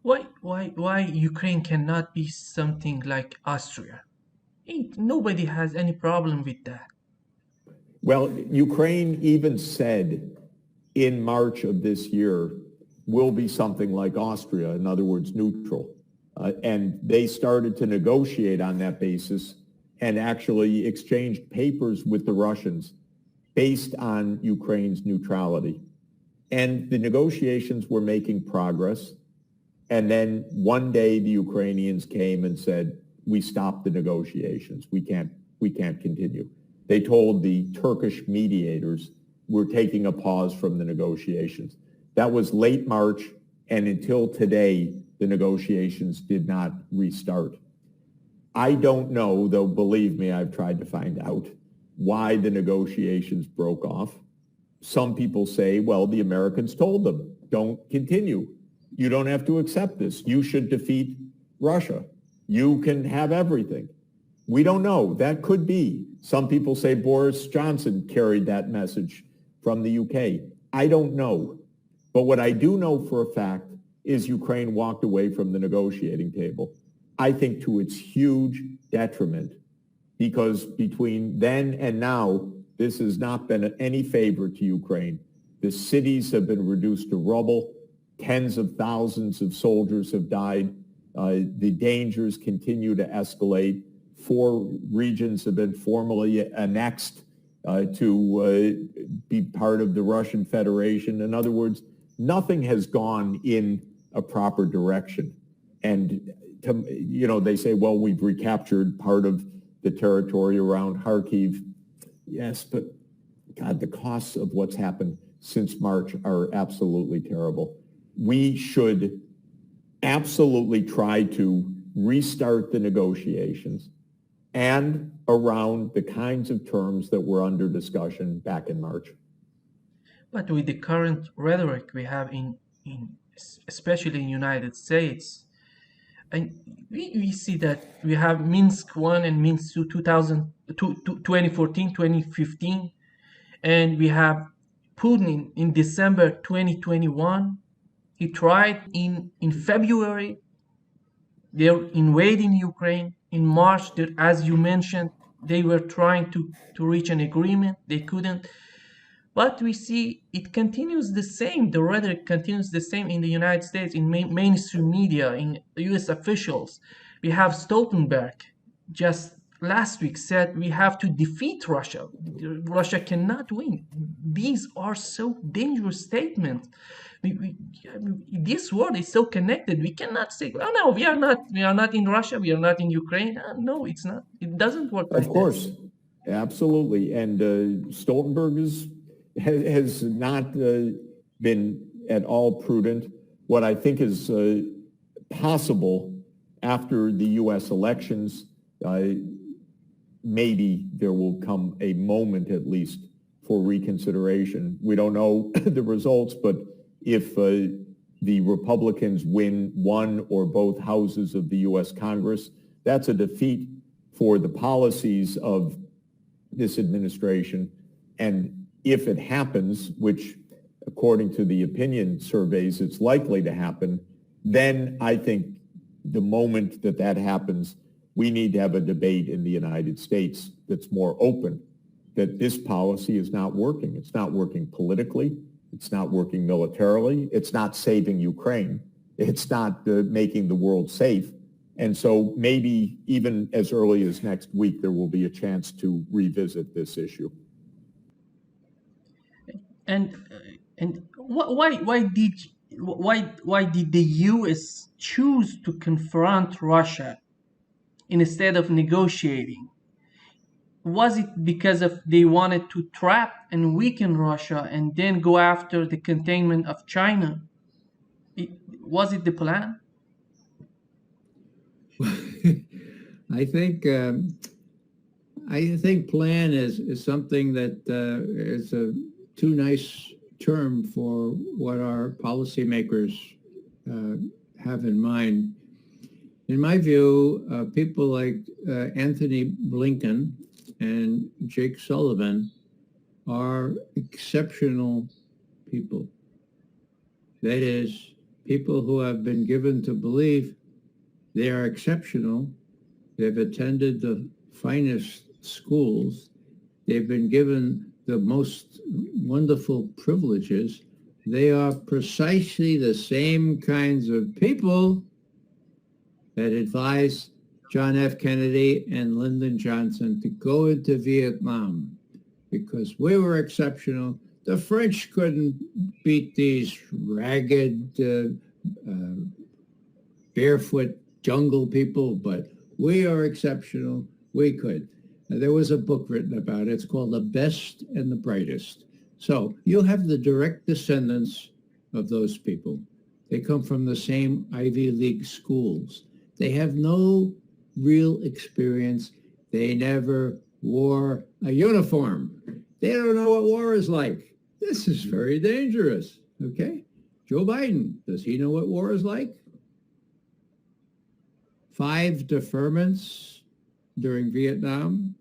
Why Ukraine cannot be something like Austria? Nobody has any problem with that. Well, Ukraine even said in March of this year will be something like Austria, in other words, neutral. And they started to negotiate on that basis and actually exchanged papers with the Russians based on Ukraine's neutrality. And the negotiations were making progress. And then one day the Ukrainians came and said, we stopped the negotiations. We can't continue. They told the Turkish mediators, we're taking a pause from the negotiations. That was late March, and until today, the negotiations did not restart. I don't know, though believe me, I've tried to find out why the negotiations broke off. Some people say, well, the Americans told them, don't continue. You don't have to accept this. You should defeat Russia. You can have everything. We don't know. That could be. Some people say Boris Johnson carried that message from the UK. I don't know. But what I do know for a fact is Ukraine walked away from the negotiating table. I think to its huge detriment, because between then and now, this has not been any favor to Ukraine. The cities have been reduced to rubble. Tens of thousands of soldiers have died. The dangers continue to escalate. 4 regions have been formally annexed to be part of the Russian Federation. In other words, nothing has gone in a proper direction. And, they say, well, we've recaptured part of the territory around Kharkiv. Yes, but God, the costs of what's happened since March are absolutely terrible. We should absolutely try to restart the negotiations and around the kinds of terms that were under discussion back in March. But with the current rhetoric we have especially in the United States, and we see that we have Minsk 1 and Minsk 2, 2014, 2015, and we have Putin in December 2021. He tried in February. They're invading Ukraine. In March, as you mentioned, they were trying to reach an agreement. They couldn't. But we see it continues the same. The rhetoric continues the same in the United States, in mainstream media, in US officials. We have Stoltenberg just last week said we have to defeat Russia. Russia cannot win. These are so dangerous statements. This world is so connected. We cannot say, "Oh no, we are not. We are not in Russia. We are not in Ukraine." No, it's not. It doesn't work like Of course, absolutely. And Stoltenberg has not been at all prudent. What I think is possible after the U.S. elections, maybe there will come a moment at least for reconsideration. We don't know the results, but if the Republicans win one or both houses of the U.S. Congress, that's a defeat for the policies of this administration. And if it happens, which according to the opinion surveys, it's likely to happen, then I think the moment that happens, we need to have a debate in the United States that's more open, that this policy is not working. It's not working politically. It's not working militarily. It's not saving Ukraine. It's not making the world safe. And so maybe even as early as next week, there will be a chance to revisit this issue. And why did the U.S. choose to confront Russia instead of negotiating? Was it because of they wanted to trap and weaken Russia and then go after the containment of China? Was it the plan? I think plan is something that is a too nice term for what our policymakers have in mind. In my view, people like Anthony Blinken and Jake Sullivan are exceptional people. That is, people who have been given to believe they are exceptional. They've attended the finest schools. They've been given the most wonderful privileges. They are precisely the same kinds of people that advised John F. Kennedy and Lyndon Johnson to go into Vietnam because we were exceptional. The French couldn't beat these ragged, barefoot jungle people, but we are exceptional. We could. There was a book written about it. It's called The Best and the Brightest. So you'll have the direct descendants of those people. They come from the same Ivy League schools. They have no real experience. They never wore a uniform. They don't know what war is like. This is very dangerous, okay? Joe Biden, does he know what war is like? 5 deferments during Vietnam.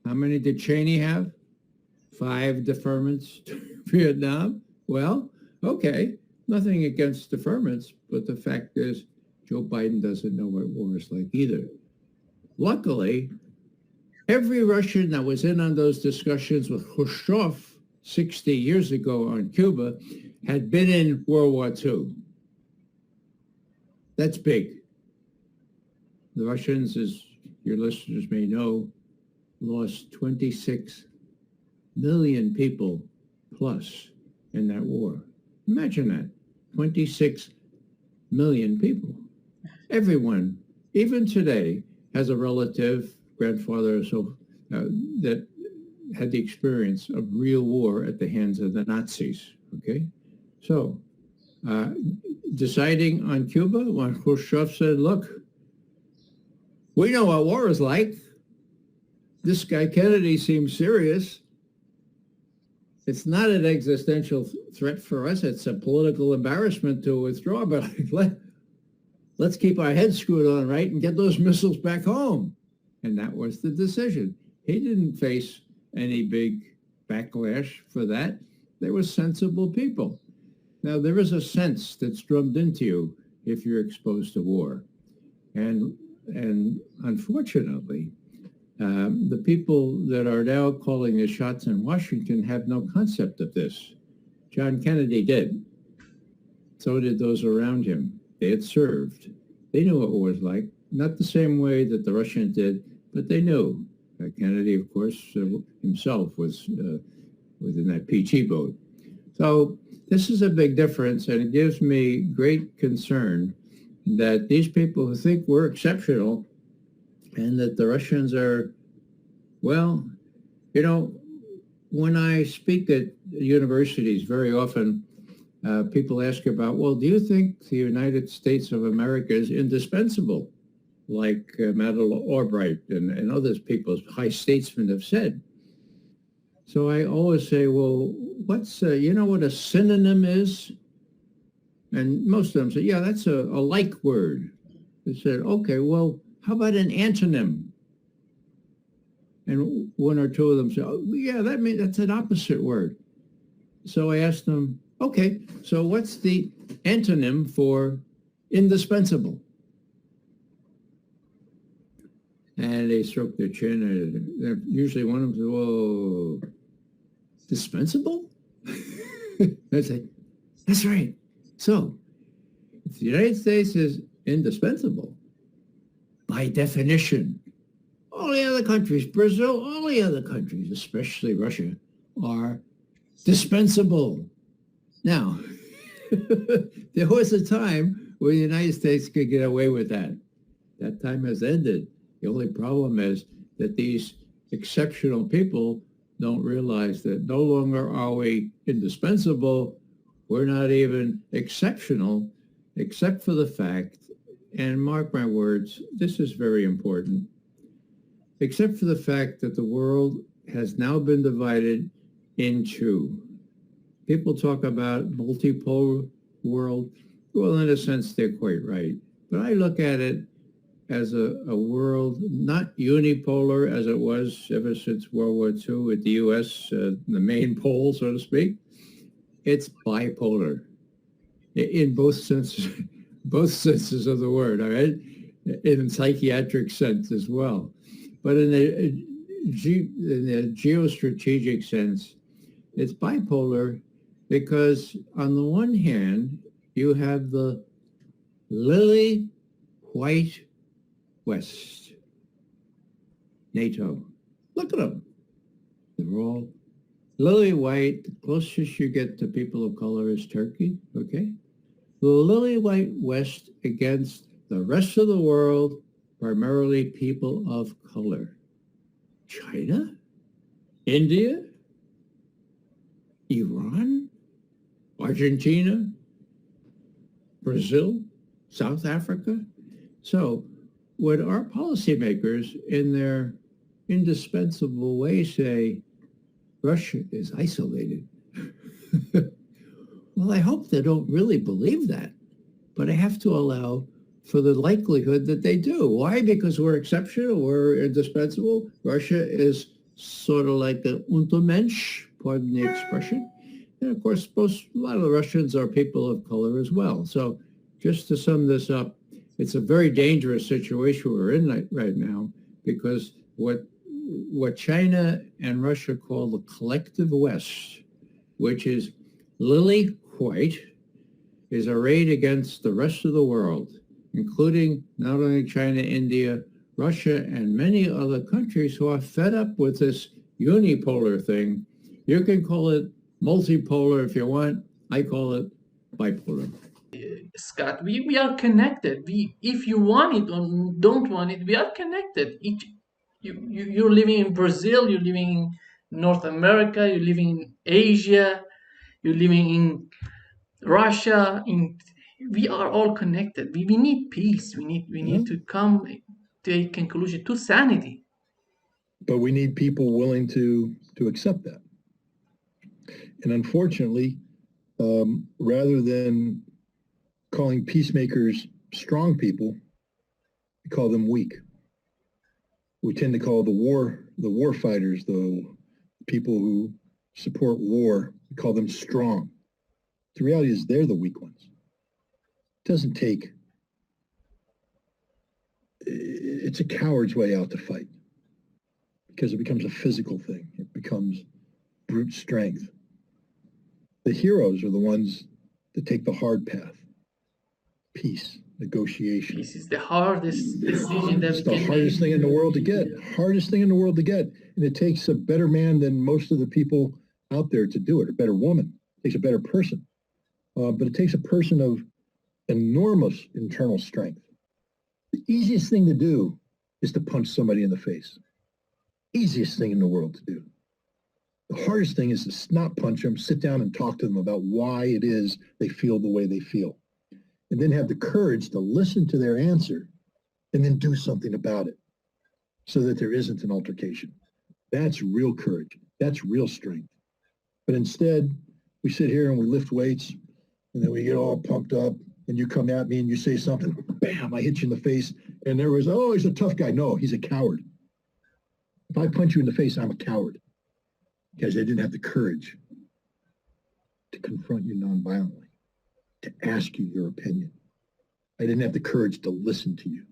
How many did Cheney have? 5 deferments during Vietnam. Well, okay, nothing against deferments, but the fact is Joe Biden doesn't know what war is like either. Luckily, every Russian that was in on those discussions with Khrushchev 60 years ago on Cuba had been in World War II. That's big. The Russians, as your listeners may know, lost 26 million people plus in that war. Imagine that, 26 million people. Everyone, even today, has a relative, grandfather or so, that had the experience of real war at the hands of the Nazis, okay? So, deciding on Cuba, when Khrushchev said, look, we know what war is like. This guy Kennedy seems serious. It's not an existential threat for us. It's a political embarrassment to withdraw, but let's keep our heads screwed on right and get those missiles back home. And that was the decision. He didn't face any big backlash for that. They were sensible people. Now, there is a sense that's drummed into you if you're exposed to war. And unfortunately, the people that are now calling the shots in Washington have no concept of this. John Kennedy did. So did those around him. They had served. They knew what war was like. Not the same way that the Russians did, but they knew. Kennedy, of course, himself was within that PG boat. So this is a big difference, and it gives me great concern that these people who think we're exceptional and that the Russians are, well, you know, when I speak at universities very often, people ask about, well, do you think the United States of America is indispensable, like Madeleine Albright and other people, high statesmen have said? So I always say, well, what's, you know what a synonym is? And most of them say, yeah, that's a like word. They said, okay, well, how about an antonym? And one or two of them said, oh, yeah, that's an opposite word. So I asked them, okay, so what's the antonym for indispensable? And they stroked their chin, and usually one of them said, whoa, dispensable? I say, that's right. So, if the United States is indispensable, by definition, all the other countries, Brazil, all the other countries, especially Russia, are dispensable. Now, there was a time where the United States could get away with that. That time has ended. The only problem is that these exceptional people don't realize that no longer are we indispensable. We're not even exceptional, except for the fact, and mark my words, this is very important, except for the fact that the world has now been divided into, people talk about multipolar world. Well, in a sense, they're quite right. But I look at it as a world not unipolar as it was ever since World War II with the U.S., the main pole, so to speak. It's bipolar. in both senses of the word, all right? In psychiatric sense as well. But in the geostrategic sense, it's bipolar because on the one hand, you have the lily white West, NATO. Look at them. They're all lily white. The closest you get to people of color is Turkey, okay? The lily white West against the rest of the world, primarily people of color. China? India? Iran? Argentina? Brazil? South Africa? So would our policymakers in their indispensable way say, Russia is isolated? Well, I hope they don't really believe that, but I have to allow for the likelihood that they do. Why? Because we're exceptional, we're indispensable. Russia is sort of like the Untermensch, pardon the expression. And of course, a lot of the Russians are people of color as well. So just to sum this up, it's a very dangerous situation we're in right now because what China and Russia call the collective West, which is lily white, is arrayed against the rest of the world, including not only China, India, Russia, and many other countries who are fed up with this unipolar thing. You can call it multipolar if you want. I call it bipolar. Scott, we are connected. If you want it or don't want it, we are connected. You're living in Brazil, you're living in North America, you're living in Asia, you're living in Russia. We are all connected. We need peace. We need to come to a conclusion, to sanity. But we need people willing to accept that. And unfortunately, rather than calling peacemakers strong people, we call them weak. We tend to call the war fighters, the people who support war, we call them strong. The reality is they're the weak ones. It doesn't take, it's a coward's way out to fight because it becomes a physical thing. It becomes brute strength. The heroes are the ones that take the hard path. Peace, negotiation. Peace is the hardest decision that It's we the can hardest make. thing in the world to get. Hardest thing in the world to get. And it takes a better man than most of the people out there to do it, a better woman. It takes a better person. But it takes a person of enormous internal strength. The easiest thing to do is to punch somebody in the face. Easiest thing in the world to do. The hardest thing is to not punch them, sit down and talk to them about why it is they feel the way they feel. And then have the courage to listen to their answer and then do something about it so that there isn't an altercation. That's real courage. That's real strength. But instead, we sit here and we lift weights and then we get all pumped up and you come at me and you say something, bam, I hit you in the face. And there was, oh, he's a tough guy. No, he's a coward. If I punch you in the face, I'm a coward because I didn't have the courage to confront you nonviolently, to ask you your opinion. I didn't have the courage to listen to you.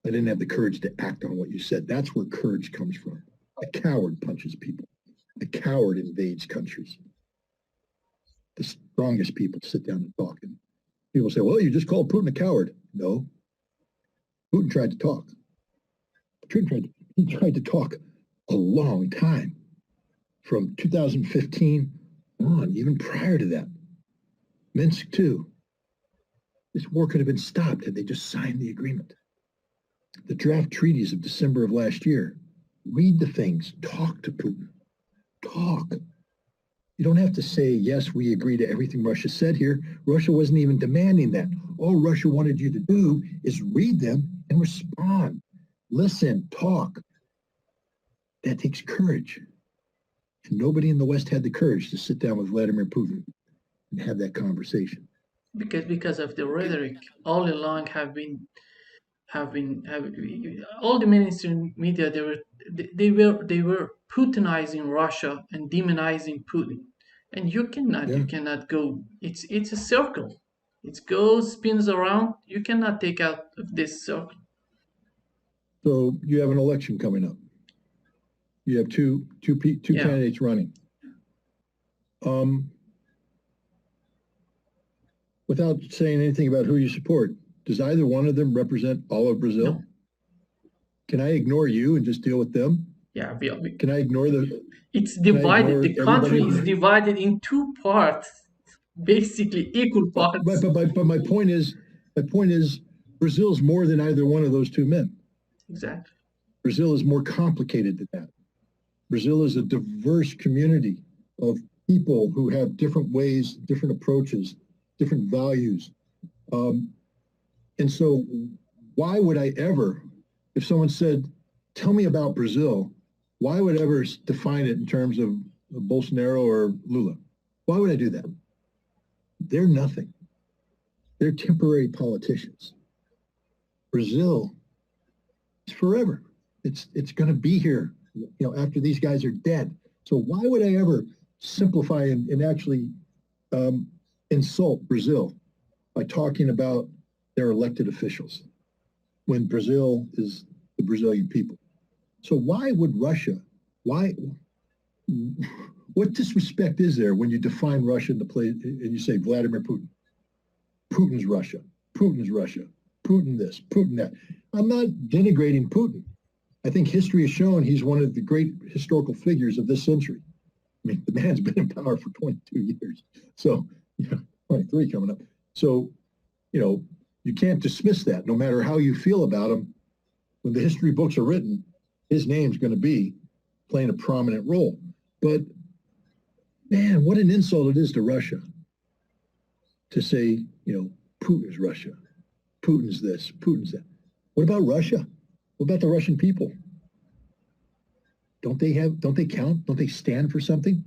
I didn't have the courage to act on what you said. That's where courage comes from. A coward punches people. A coward invades countries. The strongest people sit down and talk. And people say, well, you just called Putin a coward. No. Putin tried to talk. He tried to talk a long time. From 2015 on, even prior to that. Minsk too. This war could have been stopped had they just signed the agreement. The draft treaties of December of last year. Read the things. Talk to Putin. Talk. You don't have to say, yes, we agree to everything Russia said here. Russia wasn't even demanding that. All Russia wanted you to do is read them and respond. Listen, talk. That takes courage. And nobody in the West had the courage to sit down with Vladimir Putin and have that conversation. Because of the rhetoric all along all the mainstream media, they were Putinizing Russia and demonizing Putin. And you Yeah. cannot go. It's a circle. It goes, spins around. You cannot take out of this circle. So you have an election coming up. You have two Yeah. candidates running. Um, without saying anything about who you support, does either one of them represent all of Brazil? No. Can I ignore you and just deal with them? Yeah. Can I ignore the? It's Can I divided. ignore The everybody? country is divided in two parts, basically equal Right, parts. but my point is, Brazil's more than either one of those two men. Exactly. Brazil is more complicated than that. Brazil is a diverse community of people who have different ways, different approaches, different values. And so why would I ever, if someone said, tell me about Brazil, why would I ever define it in terms of Bolsonaro or Lula? Why would I do that? They're nothing. They're temporary politicians. Brazil is forever. It's going to be here, after these guys are dead. So why would I ever simplify and actually insult Brazil by talking about their elected officials when Brazil is the Brazilian people? So why would Russia? What disrespect is there when you define Russia into play and you say Vladimir Putin? Putin's Russia. Putin's Russia. Putin this, Putin that. I'm not denigrating Putin. I think history has shown he's one of the great historical figures of this century. I mean, the man's been in power for 22 years. So, 23 coming up. So, you can't dismiss that no matter how you feel about him. When the history books are written, his name's going to be playing a prominent role. But man, what an insult it is to Russia to say, Putin's Russia, Putin's this, Putin's that. What about Russia? What about the Russian people? Don't they count? Don't they stand for something?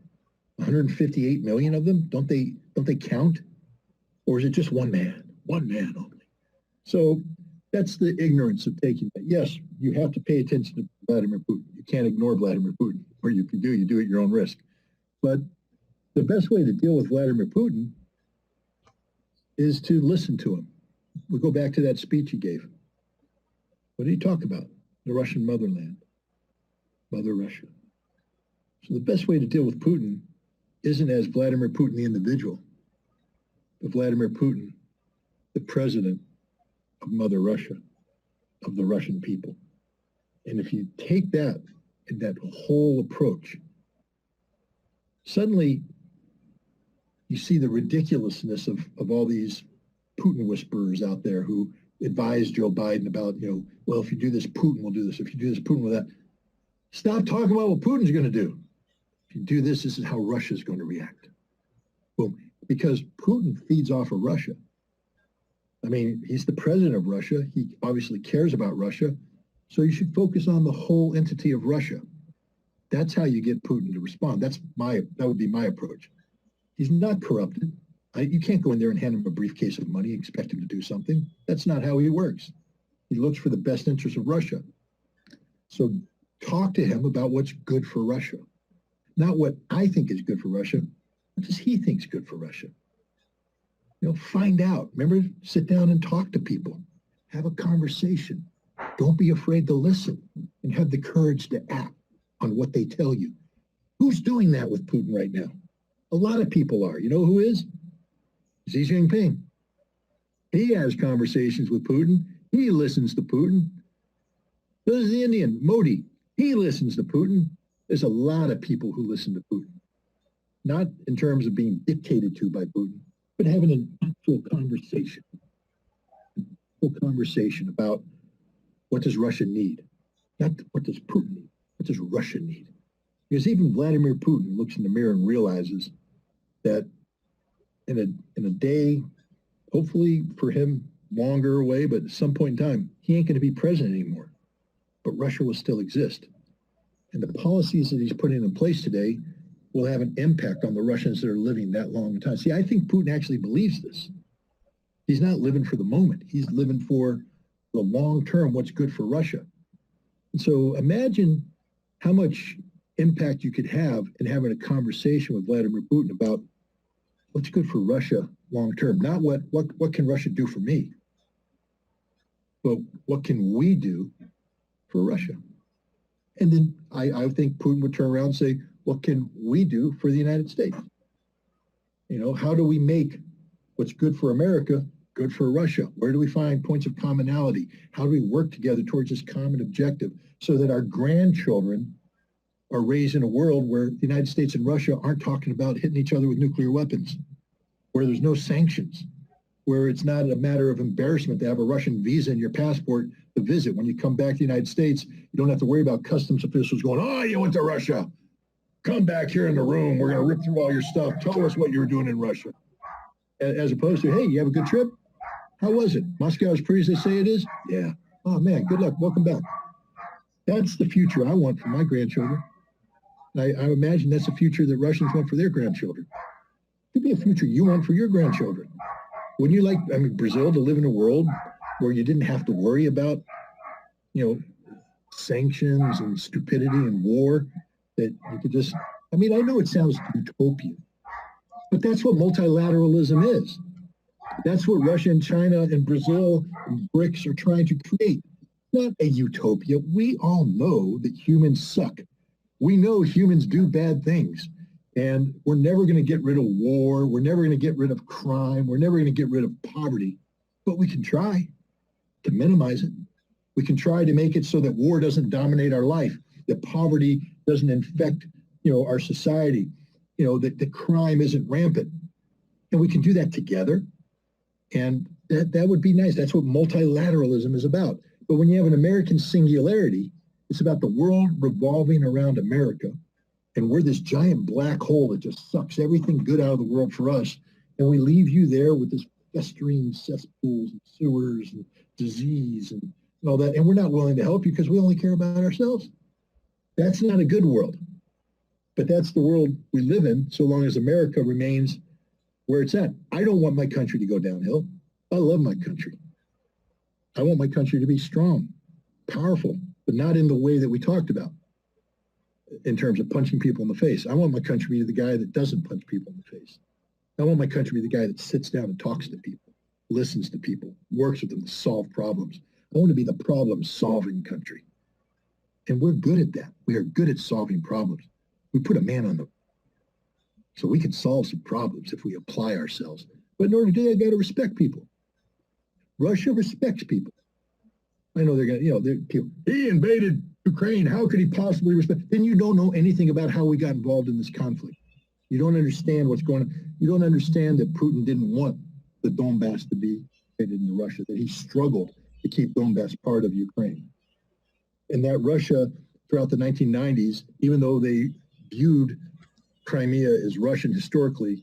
158 million of them? Don't they count? Or is it just one man? One man only. So that's the ignorance of taking that. Yes, you have to pay attention to Vladimir Putin. You can't ignore Vladimir Putin. Or you do at your own risk. But the best way to deal with Vladimir Putin is to listen to him. We'll go back to that speech he gave. What did he talk about? The Russian motherland, Mother Russia. So the best way to deal with Putin isn't as Vladimir Putin, the individual, but Vladimir Putin, the president of Mother Russia, of the Russian people. And if you take that and that whole approach, suddenly you see the ridiculousness of all these Putin whisperers out there who advise Joe Biden about, well, if you do this, Putin will do this. If you do this, Putin will that. Stop talking about what Putin's going to do. If you do this, this is how Russia's going to react. Boom. Because Putin feeds off of Russia. I mean, he's the president of Russia. He obviously cares about Russia. So you should focus on the whole entity of Russia. That's how you get Putin to respond. That would be my approach. He's not corrupted. You can't go in there and hand him a briefcase of money and expect him to do something. That's not how he works. He looks for the best interests of Russia. So talk to him about what's good for Russia. Not what I think is good for Russia. What does he think is good for Russia? Find out. Remember, sit down and talk to people. Have a conversation. Don't be afraid to listen and have the courage to act on what they tell you. Who's doing that with Putin right now? A lot of people are. You know who is? Xi Jinping. He has conversations with Putin. He listens to Putin. So does the Indian, Modi. He listens to Putin. There's a lot of people who listen to Putin. Not in terms of being dictated to by Putin, but having an actual conversation. Full conversation about what does Russia need? Not what does Putin need. What does Russia need? Because even Vladimir Putin looks in the mirror and realizes that in a day, hopefully for him longer away, but at some point in time, he ain't going to be president anymore. But Russia will still exist. And the policies that he's putting in place today will have an impact on the Russians that are living that long time. See, I think Putin actually believes this. He's not living for the moment. He's living for the long term, what's good for Russia. And so imagine how much impact you could have in having a conversation with Vladimir Putin about what's good for Russia long term. Not what can Russia do for me, but what can we do for Russia? And then I think Putin would turn around and say, what can we do for the United States? You know, how do we make what's good for America good for Russia? Where do we find points of commonality? How do we work together towards this common objective so that our grandchildren are raised in a world where the United States and Russia aren't talking about hitting each other with nuclear weapons, where there's no sanctions, where it's not a matter of embarrassment to have a Russian visa in your passport to visit. When you come back to the United States, you don't have to worry about customs officials going, oh, you went to Russia. Come back here in the room. We're going to rip through all your stuff. Tell us what you were doing in Russia. As opposed to, hey, you have a good trip? How was it? Moscow as pretty as they say it is? Yeah. Oh, man, good luck. Welcome back. That's the future I want for my grandchildren. I imagine that's the future that Russians want for their grandchildren. It could be a future you want for your grandchildren. Wouldn't you like, Brazil to live in a world where you didn't have to worry about, sanctions and stupidity and war, that you could just, I know it sounds utopian, but that's what multilateralism is. That's what Russia and China and Brazil and BRICS are trying to create. Not a utopia. We all know that humans suck. We know humans do bad things. And we're never going to get rid of war. We're never going to get rid of crime. We're never going to get rid of poverty. But we can try to minimize it. We can try to make it so that war doesn't dominate our life, that poverty doesn't infect, our society, that the crime isn't rampant. And we can do that together. And that would be nice. That's what multilateralism is about. But when you have an American singularity, it's about the world revolving around America. And we're this giant black hole that just sucks everything good out of the world for us. And we leave you there with this festering cesspools and sewers and disease and all that. And we're not willing to help you because we only care about ourselves. That's not a good world. But that's the world we live in so long as America remains where it's at. I don't want my country to go downhill. I love my country. I want my country to be strong, powerful, but not in the way that we talked about in terms of punching people in the face. I want my country to be the guy that doesn't punch people in the face. I want my country to be the guy that sits down and talks to people, listens to people, works with them to solve problems. I want to be the problem-solving country. And we're good at that. We are good at solving problems. We put a man on them so we can solve some problems if we apply ourselves. But in order to do that, you got to respect people. Russia respects people. I know they're going to, they're people, he invaded Ukraine. How could he possibly respect? Then you don't know anything about how we got involved in this conflict. You don't understand what's going on. You don't understand that Putin didn't want the Donbass to be invaded into Russia, that he struggled to keep Donbass part of Ukraine. And that Russia, throughout the 1990s, even though they viewed Crimea as Russian historically,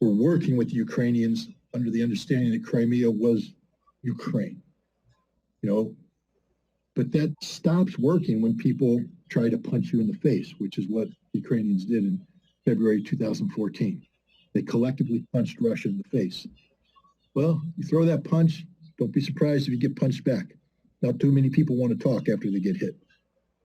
were working with the Ukrainians under the understanding that Crimea was Ukraine. But that stops working when people try to punch you in the face, which is what the Ukrainians did in February 2014. They collectively punched Russia in the face. Well, you throw that punch, don't be surprised if you get punched back. Not too many people want to talk after they get hit.